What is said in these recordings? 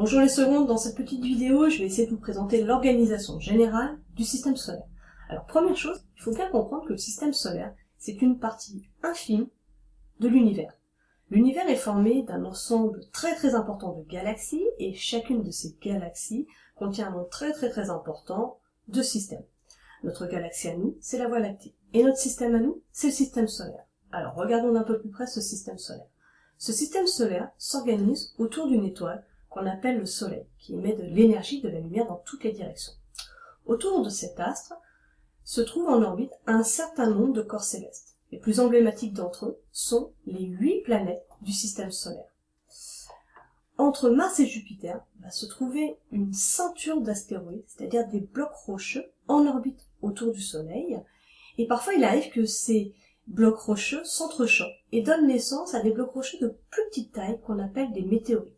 Bonjour les secondes, dans cette petite vidéo, je vais essayer de vous présenter l'organisation générale du système solaire. Alors première chose, il faut bien comprendre que le système solaire, c'est une partie infime de l'univers. L'univers est formé d'un ensemble très important de galaxies, et chacune de ces galaxies contient un nombre très important de systèmes. Notre galaxie à nous, c'est la Voie lactée, et notre système à nous, c'est le système solaire. Alors regardons d'un peu plus près ce système solaire. Ce système solaire s'organise autour d'une étoile qu'on appelle le Soleil, qui émet de l'énergie, de la lumière dans toutes les directions. Autour de cet astre se trouve en orbite un certain nombre de corps célestes. Les plus emblématiques d'entre eux sont les 8 planètes du système solaire. Entre Mars et Jupiter va se trouver une ceinture d'astéroïdes, c'est-à-dire des blocs rocheux en orbite autour du Soleil, et parfois il arrive que ces blocs rocheux s'entrechoquent et donnent naissance à des blocs rocheux de plus petite taille qu'on appelle des météorites.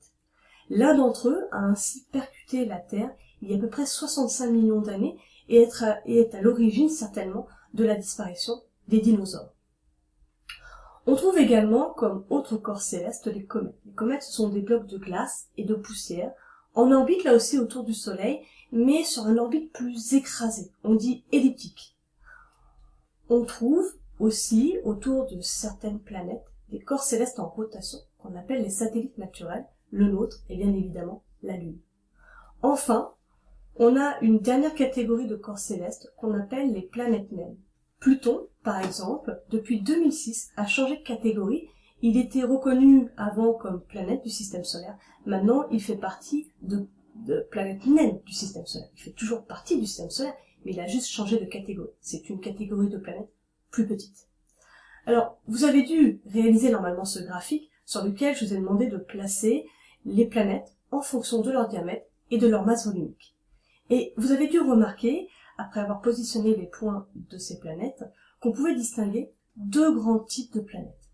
L'un d'entre eux a ainsi percuté la Terre il y a à peu près 65 millions d'années et est à l'origine certainement de la disparition des dinosaures. On trouve également comme autres corps célestes les comètes. Les comètes, ce sont des blocs de glace et de poussière, en orbite là aussi autour du Soleil, mais sur une orbite plus écrasée, on dit elliptique. On trouve aussi autour de certaines planètes des corps célestes en rotation qu'on appelle les satellites naturels, le nôtre et bien évidemment la Lune. Enfin, on a une dernière catégorie de corps célestes qu'on appelle les planètes naines. Pluton, par exemple, depuis 2006 a changé de catégorie. Il était reconnu avant comme planète du système solaire. Maintenant, il fait partie de planètes naines du système solaire. Il fait toujours partie du système solaire, mais il a juste changé de catégorie. C'est une catégorie de planètes plus petite. Alors, vous avez dû réaliser normalement ce graphique sur lequel je vous ai demandé de placer les planètes en fonction de leur diamètre et de leur masse volumique. Et vous avez dû remarquer, après avoir positionné les points de ces planètes, qu'on pouvait distinguer deux grands types de planètes.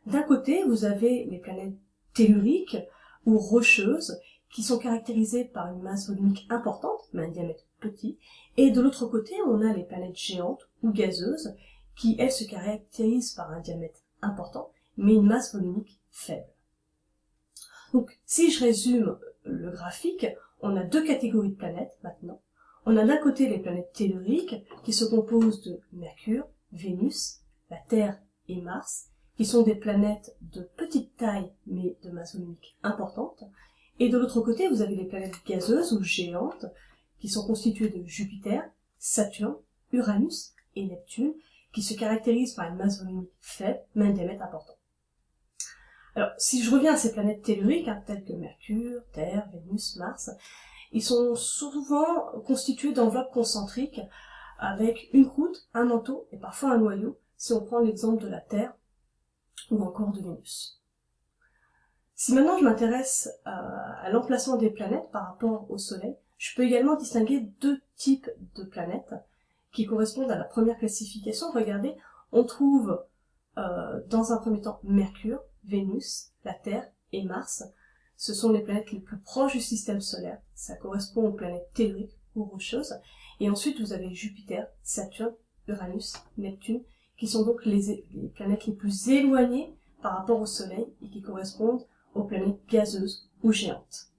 D'un côté, vous avez les planètes telluriques ou rocheuses, qui sont caractérisées par une masse volumique importante, mais un diamètre petit, et de l'autre côté, on a les planètes géantes ou gazeuses, qui, elles, se caractérisent par un diamètre important, mais une masse volumique faible. Donc, si je résume le graphique, on a deux catégories de planètes maintenant. On a d'un côté les planètes telluriques, qui se composent de Mercure, Vénus, la Terre et Mars, qui sont des planètes de petite taille, mais de masse volumique importante. Et de l'autre côté, vous avez les planètes gazeuses ou géantes, qui sont constituées de Jupiter, Saturne, Uranus et Neptune, qui se caractérisent par une masse volumique faible, mais un diamètre important. Alors, si je reviens à ces planètes telluriques, telles que Mercure, Terre, Vénus, Mars, ils sont souvent constitués d'enveloppes concentriques avec une croûte, un manteau et parfois un noyau, si on prend l'exemple de la Terre ou encore de Vénus. Si maintenant je m'intéresse à l'emplacement des planètes par rapport au Soleil, je peux également distinguer deux types de planètes qui correspondent à la première classification. Regardez, on trouve dans un premier temps Mercure, Vénus, la Terre et Mars. Ce sont les planètes les plus proches du système solaire. Ça correspond aux planètes telluriques ou rocheuses. Et ensuite, vous avez Jupiter, Saturne, Uranus, Neptune, qui sont donc les planètes les plus éloignées par rapport au Soleil et qui correspondent aux planètes gazeuses ou géantes.